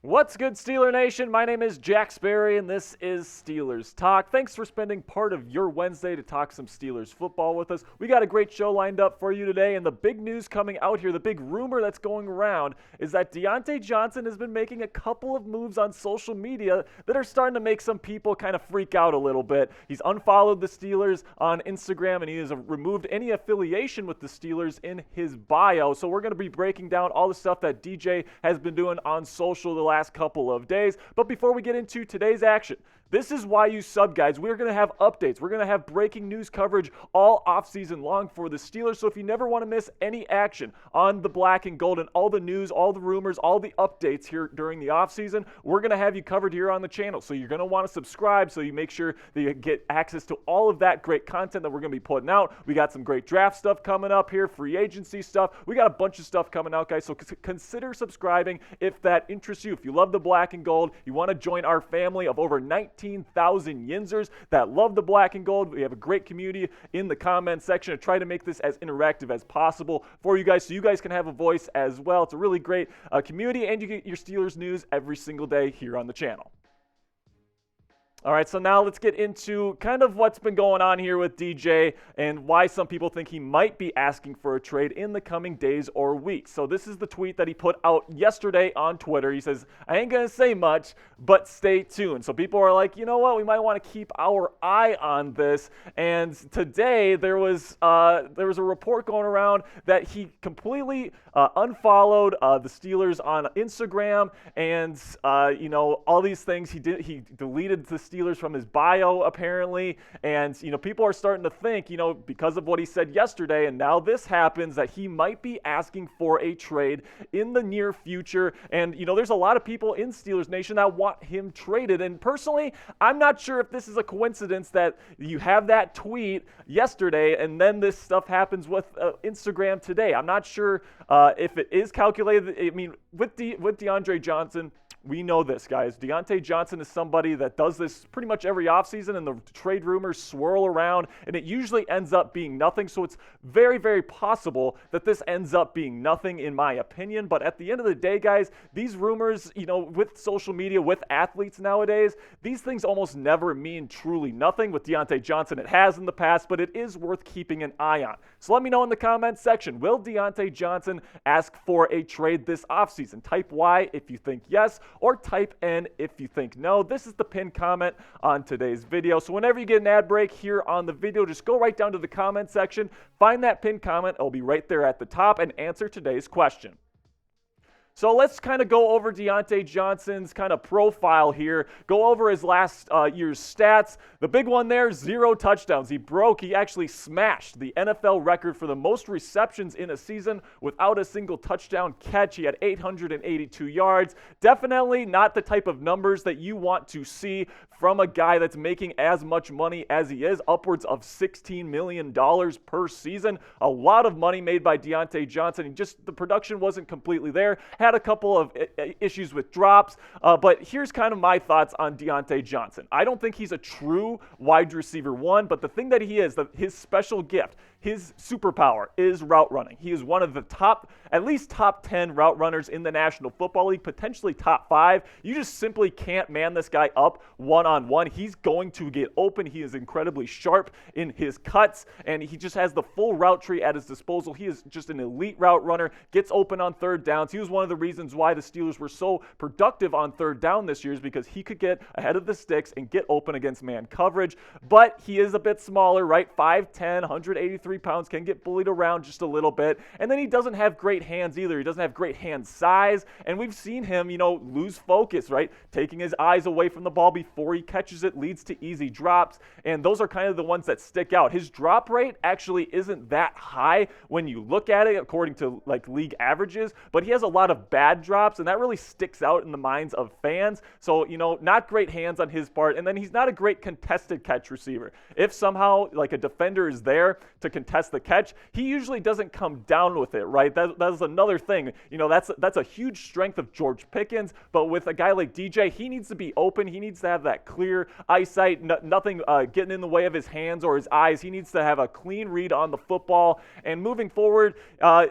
What's good, Steeler Nation? My name is Jack Sperry, and this is Steelers Talk. Thanks for spending part of your Wednesday to talk some Steelers football with us. We got a great show lined up for you today, and the big news coming out here, the big rumor that's going around, is that Diontae Johnson has been making a couple of moves on social media that are starting to make some people kind of freak out a little bit. He's unfollowed the Steelers on Instagram, and he has removed any affiliation with the Steelers in his bio. So we're going to be breaking down all the stuff that DJ has been doing on social the last couple of days. But before we get into today's action, this is why you sub, guys. We're going to have updates. We're going to have breaking news coverage all offseason long for the Steelers. So if you never want to miss any action on the black and gold and all the news, all the rumors, all the updates here during the offseason, we're going to have you covered here on the channel. So you're going to want to subscribe so you make sure that you get access to all of that great content that we're going to be putting out. We got some great draft stuff coming up here, free agency stuff. We got a bunch of stuff coming out, guys. So consider subscribing if that interests you. If you love the black and gold, you want to join our family of over 19,000 Yinzers that love the black and gold. We have a great community in the comment section to try to make this as interactive as possible for you guys so you guys can have a voice as well. It's a really great community, and you get your Steelers news every single day here on the channel. All right, so now let's get into kind of what's been going on here with DJ and why some people think he might be asking for a trade in the coming days or weeks. So this is the tweet that he put out yesterday on Twitter. He says, "I ain't going to say much, but stay tuned." So people are like, you know what, we might want to keep our eye on this. And today there was a report going around that he completely unfollowed the Steelers on Instagram and, all these things. He deleted the Steelers from his bio apparently, and people are starting to think, because of what he said yesterday, and now this happens, that he might be asking for a trade in the near future. And there's a lot of people in Steelers Nation that want him traded, and personally, I'm not sure if this is a coincidence that you have that tweet yesterday and then this stuff happens with Instagram today. I'm not sure if it is calculated. I mean, with DeAndre Johnson, we know this, guys. Diontae Johnson is somebody that does this pretty much every offseason, and the trade rumors swirl around, and it usually ends up being nothing. So it's very, very possible that this ends up being nothing, in my opinion. But at the end of the day, guys, these rumors, with social media, with athletes nowadays, these things almost never mean truly nothing. With Diontae Johnson, it has in the past, but it is worth keeping an eye on. So let me know in the comments section, will Diontae Johnson ask for a trade this offseason? Type Y if you think yes, or type N if you think no. This is the pinned comment on today's video. So whenever you get an ad break here on the video, just go right down to the comment section, find that pinned comment. It'll be right there at the top, and answer today's question. So let's kind of go over Diontae Johnson's kind of profile here, go over his last year's stats. The big one there, 0 touchdowns. He actually smashed the NFL record for the most receptions in a season without a single touchdown catch. He had 882 yards. Definitely not the type of numbers that you want to see from a guy that's making as much money as he is, upwards of $16 million per season. A lot of money made by Diontae Johnson. The production wasn't completely there. Had a couple of issues with drops, but here's kind of my thoughts on Diontae Johnson. I don't think he's a true wide receiver one, but the thing that he is, his special gift, his superpower is route running. He is one of the at least top 10 route runners in the National Football League, potentially top 5. You just simply can't man this guy up one-on-one. He's going to get open. He is incredibly sharp in his cuts, and he just has the full route tree at his disposal. He is just an elite route runner, gets open on third downs. He was one of the reasons why the Steelers were so productive on third down this year, is because he could get ahead of the sticks and get open against man coverage. But he is a bit smaller, right? 5'10", 183 pounds, can get bullied around just a little bit. And then he doesn't have great hands either. He doesn't have great hand size. And we've seen him, lose focus, right? Taking his eyes away from the ball before he catches it leads to easy drops. And those are kind of the ones that stick out. His drop rate actually isn't that high when you look at it according to league averages, but he has a lot of bad drops, and that really sticks out in the minds of fans. So, not great hands on his part. And then he's not a great contested catch receiver. If somehow a defender is there to contest the catch, he usually doesn't come down with it, right? That's another thing. That's a huge strength of George Pickens, but with a guy like DJ, he needs to be open. He needs to have that clear eyesight, nothing getting in the way of his hands or his eyes. He needs to have a clean read on the football. And moving forward,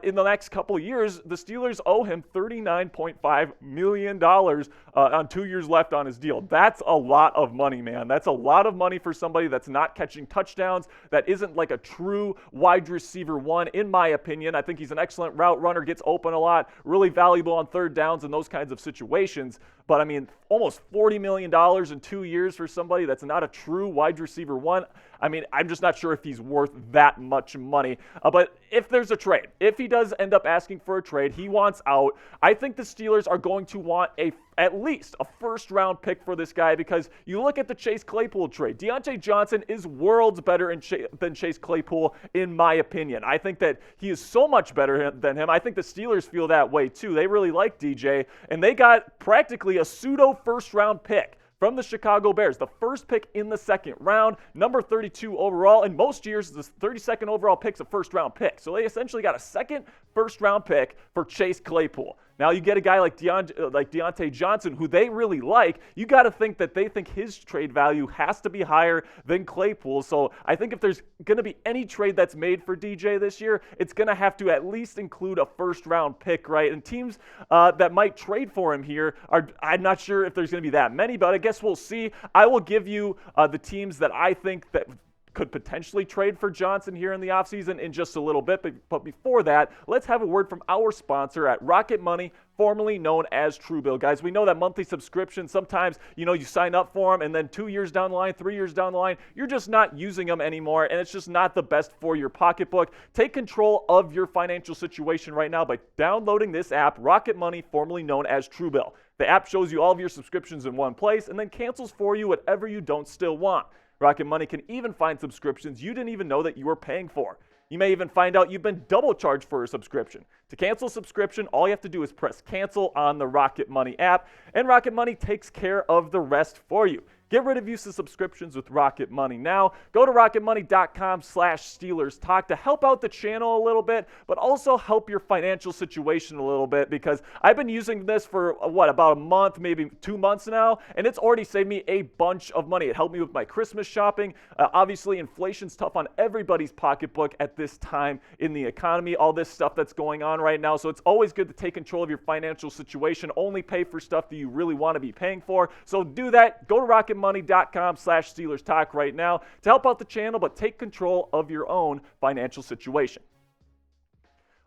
in the next couple of years, the Steelers owe him $39.5 million on 2 years left on his deal. That's a lot of money, man. That's a lot of money for somebody that's not catching touchdowns, that isn't like a true wide receiver one, in my opinion. I think he's an excellent route runner, gets open a lot, really valuable on third downs and those kinds of situations. But I mean, almost $40 million in 2 years for somebody that's not a true wide receiver one. I mean, I'm just not sure if he's worth that much money. But if there's a trade, if he does end up asking for a trade, he wants out, I think the Steelers are going to want at least a first-round pick for this guy, because you look at the Chase Claypool trade. Diontae Johnson is worlds better than Chase Claypool, in my opinion. I think that he is so much better than him. I think the Steelers feel that way too. They really like DJ, and they got practically a pseudo first-round pick from the Chicago Bears, the first pick in the second round, number 32 overall. In most years, the 32nd overall pick's a first-round pick. So they essentially got a second first-round pick for Chase Claypool. Now you get a guy like Diontae Johnson, who they really like. You got to think that they think his trade value has to be higher than Claypool. So I think if there's going to be any trade that's made for DJ this year, it's going to have to at least include a first-round pick, right? And teams that might trade for him here I'm not sure if there's going to be that many, but I guess we'll see. I will give you the teams that I think that could potentially trade for Johnson here in the offseason in just a little bit. But before that, let's have a word from our sponsor at Rocket Money, formerly known as Truebill. Guys, we know that monthly subscriptions, sometimes, you sign up for them, and then 2 years down the line, 3 years down the line, you're just not using them anymore, and it's just not the best for your pocketbook. Take control of your financial situation right now by downloading this app, Rocket Money, formerly known as Truebill. The app shows you all of your subscriptions in one place and then cancels for you whatever you don't still want. Rocket Money can even find subscriptions you didn't even know that you were paying for. You may even find out you've been double charged for a subscription. To cancel a subscription, all you have to do is press cancel on the Rocket Money app, and Rocket Money takes care of the rest for you. Get rid of useless subscriptions with Rocket Money now. Go to rocketmoney.com/Steelers Talk to help out the channel a little bit, but also help your financial situation a little bit, because I've been using this for, about a month, maybe 2 months now, and it's already saved me a bunch of money. It helped me with my Christmas shopping. Obviously, inflation's tough on everybody's pocketbook at this time in the economy, all this stuff that's going on right now. So it's always good to take control of your financial situation. Only pay for stuff that you really want to be paying for. So do that. Go to rocketmoney.com/Steelers Talk right now to help out the channel, but take control of your own financial situation.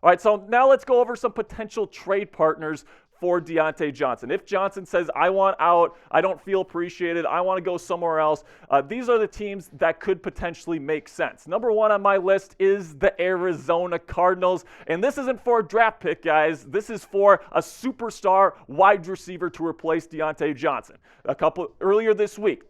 All right, so now let's go over some potential trade partners for Diontae Johnson. If Johnson says, I want out, I don't feel appreciated, I want to go somewhere else, these are the teams that could potentially make sense. Number one on my list is the Arizona Cardinals, and this isn't for a draft pick, guys. This is for a superstar wide receiver to replace Diontae Johnson. Earlier this week,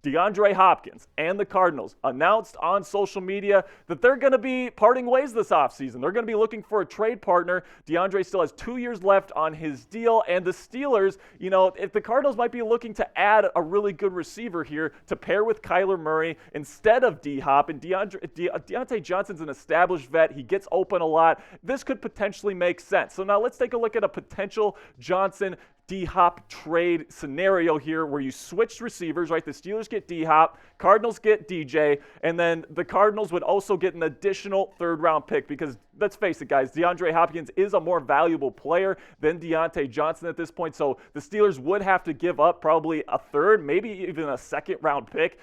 DeAndre Hopkins and the Cardinals announced on social media that they're going to be parting ways this offseason. They're going to be looking for a trade partner. DeAndre still has 2 years left on his deal, and the Steelers, if the Cardinals might be looking to add a really good receiver here to pair with Kyler Murray instead of D-Hop, and Diontae Johnson's an established vet. He gets open a lot. This could potentially make sense. So now let's take a look at a potential Johnson D-Hop trade scenario here where you switch receivers, right? The Steelers get D-Hop, Cardinals get DJ, and then the Cardinals would also get an additional third-round pick because, let's face it, guys, DeAndre Hopkins is a more valuable player than Diontae Johnson at this point, so the Steelers would have to give up probably a third, maybe even a second-round pick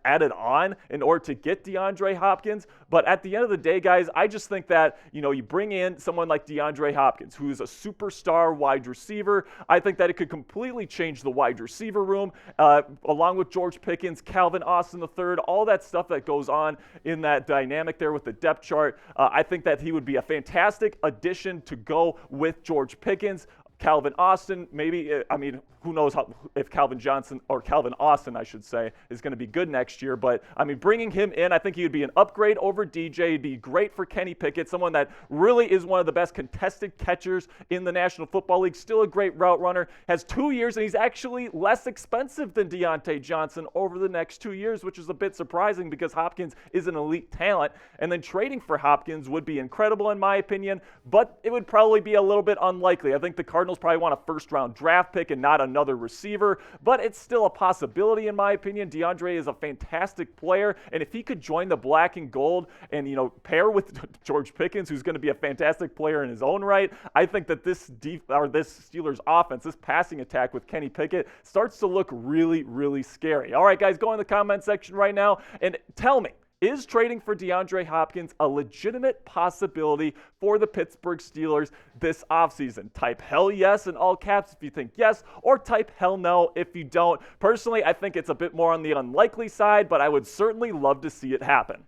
added on in order to get DeAndre Hopkins. But at the end of the day, guys, I just think that, you bring in someone like DeAndre Hopkins, who's a superstar wide receiver. I think that it could completely change the wide receiver room, along with George Pickens, Calvin Austin III, all that stuff that goes on in that dynamic there with the depth chart. I think that he would be a fantastic addition to go with George Pickens. Calvin Austin, maybe, who knows if Calvin Austin, I should say, is going to be good next year. But, bringing him in, I think he would be an upgrade over DJ. He'd be great for Kenny Pickett, someone that really is one of the best contested catchers in the National Football League, still a great route runner, has 2 years, and he's actually less expensive than Diontae Johnson over the next 2 years, which is a bit surprising because Hopkins is an elite talent. And then trading for Hopkins would be incredible in my opinion, but it would probably be a little bit unlikely. I think the Cardinals probably want a first-round draft pick and not another receiver, but it's still a possibility in my opinion. DeAndre is a fantastic player, and if he could join the black and gold and, pair with George Pickens, who's going to be a fantastic player in his own right, I think that this Steelers offense, this passing attack with Kenny Pickett starts to look really, really scary. All right, guys, go in the comment section right now and tell me, is trading for DeAndre Hopkins a legitimate possibility for the Pittsburgh Steelers this offseason? Type hell yes in all caps if you think yes, or type hell no if you don't. Personally, I think it's a bit more on the unlikely side, but I would certainly love to see it happen.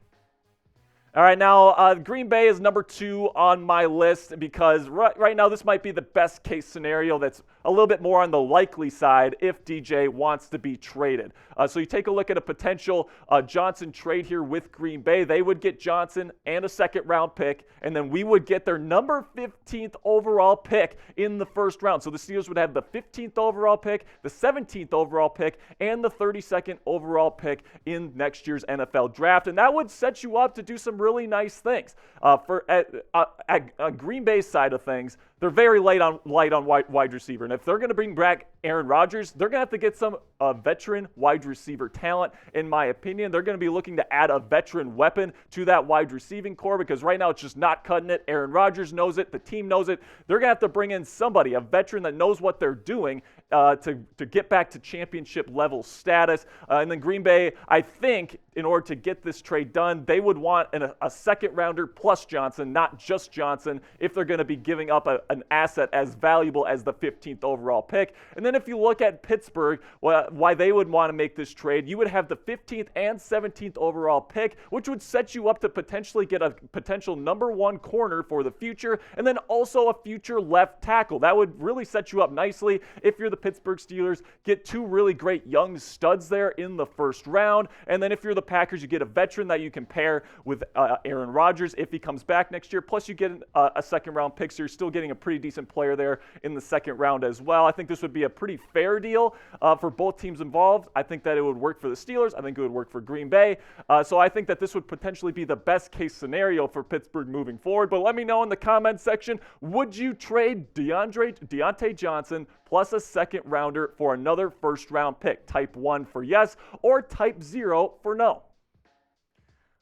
All right, now Green Bay is number 2 on my list because right now this might be the best case scenario that's a little bit more on the likely side if DJ wants to be traded. So you take a look at a potential Johnson trade here with Green Bay. They would get Johnson and a second-round pick, and then we would get their number 15th overall pick in the first round. So the Steelers would have the 15th overall pick, the 17th overall pick, and the 32nd overall pick in next year's NFL draft. And that would set you up to do some really nice things. At Green Bay's side of things, they're very light on wide receiver. And if they're going to bring back Aaron Rodgers, they're going to have to get some veteran wide receiver talent, in my opinion. They're going to be looking to add a veteran weapon to that wide receiving core because right now it's just not cutting it. Aaron Rodgers knows it. The team knows it. They're going to have to bring in somebody, a veteran that knows what they're doing to get back to championship level status. And then Green Bay, I think, in order to get this trade done, they would want a second rounder plus Johnson, not just Johnson, if they're going to be giving up an asset as valuable as the 15th overall pick. And then if you look at Pittsburgh, why they would want to make this trade, you would have the 15th and 17th overall pick, which would set you up to potentially get a potential number 1 corner for the future, and then also a future left tackle. That would really set you up nicely if you're the Pittsburgh Steelers. Get 2 really great young studs there in the first round, and then if you're the Packers, you get a veteran that you can pair with Aaron Rodgers if he comes back next year, plus you get a second-round pick, so you're still getting a pretty decent player there in the second round as well. I think this would be a pretty fair deal for both teams involved. I think that it would work for the Steelers. I think it would work for Green Bay. So I think that this would potentially be the best case scenario for Pittsburgh moving forward. But let me know in the comment section, would you trade Diontae Johnson plus a second rounder for another first round pick? Type 1 for yes or type 0 for no.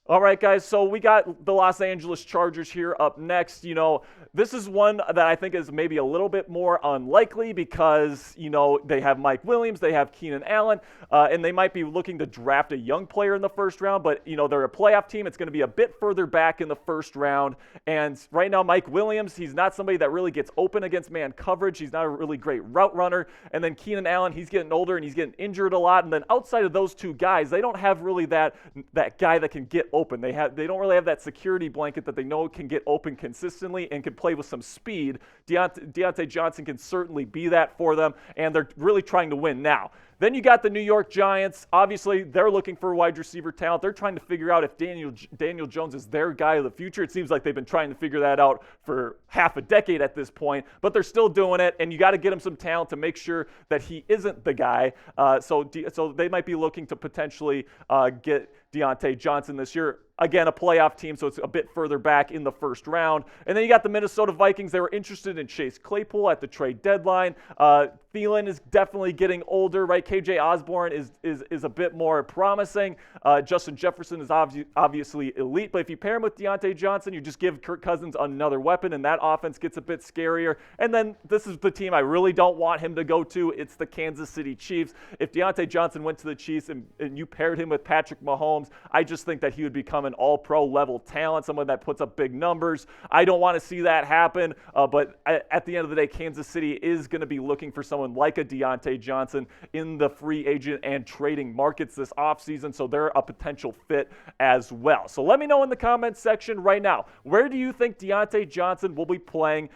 All right, guys, so we got the Los Angeles Chargers here up next. This is one that I think is maybe a little bit more unlikely because, they have Mike Williams, they have Keenan Allen, and they might be looking to draft a young player in the first round, but, they're a playoff team. It's going to be a bit further back in the first round, and right now Mike Williams, he's not somebody that really gets open against man coverage. He's not a really great route runner, and then Keenan Allen, he's getting older and he's getting injured a lot, and then outside of those 2 guys, they don't have really that guy that can get open. They don't really have that security blanket that they know can get open consistently and can play with some speed. Diontae Johnson can certainly be that for them, and they're really trying to win now. Then you got the New York Giants. Obviously, they're looking for wide receiver talent. They're trying to figure out if Daniel Jones is their guy of the future. It seems like they've been trying to figure that out for half a decade at this point, but they're still doing it, and you got to get him some talent to make sure that he isn't the guy. So they might be looking to potentially get Diontae Johnson this year. Again, a playoff team, so it's a bit further back in the first round. And then you got the Minnesota Vikings. They were interested in Chase Claypool at the trade deadline. Thielen is definitely getting older, right? KJ Osborne is a bit more promising. Justin Jefferson is obviously elite, but if you pair him with Diontae Johnson, you just give Kirk Cousins another weapon, and that offense gets a bit scarier. And then this is the team I really don't want him to go to. It's the Kansas City Chiefs. If Diontae Johnson went to the Chiefs and you paired him with Patrick Mahomes, I just think that he would become become an all-pro level talent, someone that puts up big numbers. I don't want to see that happen, but at the end of the day, Kansas City is going to be looking for someone like a Diontae Johnson in the free agent and trading markets this offseason, so they're a potential fit as well. So let me know in the comments section right now, where do you think Diontae Johnson will be playing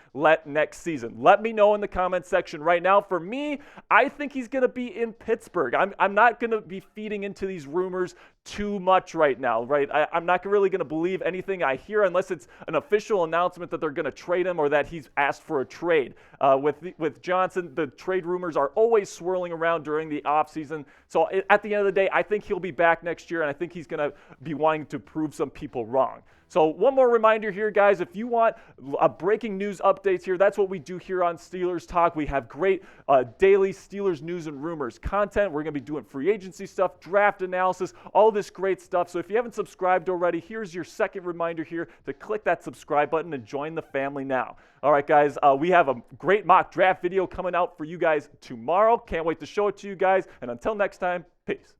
next season? Let me know in the comments section right now. For me, I think he's going to be in Pittsburgh. I'm not going to be feeding into these rumors too much right now, right? I'm not really going to believe anything I hear unless it's an official announcement that they're going to trade him or that he's asked for a trade. With Johnson, the trade rumors are always swirling around during the offseason. So at the end of the day, I think he'll be back next year, and I think he's going to be wanting to prove some people wrong. So one more reminder here, guys, if you want breaking news updates here, that's what we do here on Steelers Talk. We have great daily Steelers news and rumors content. We're going to be doing free agency stuff, draft analysis, all this great stuff. So if you haven't subscribed already, here's your second reminder here to click that subscribe button and join the family now. All right, guys, we have a great mock draft video coming out for you guys tomorrow. Can't wait to show it to you guys. And until next time, peace.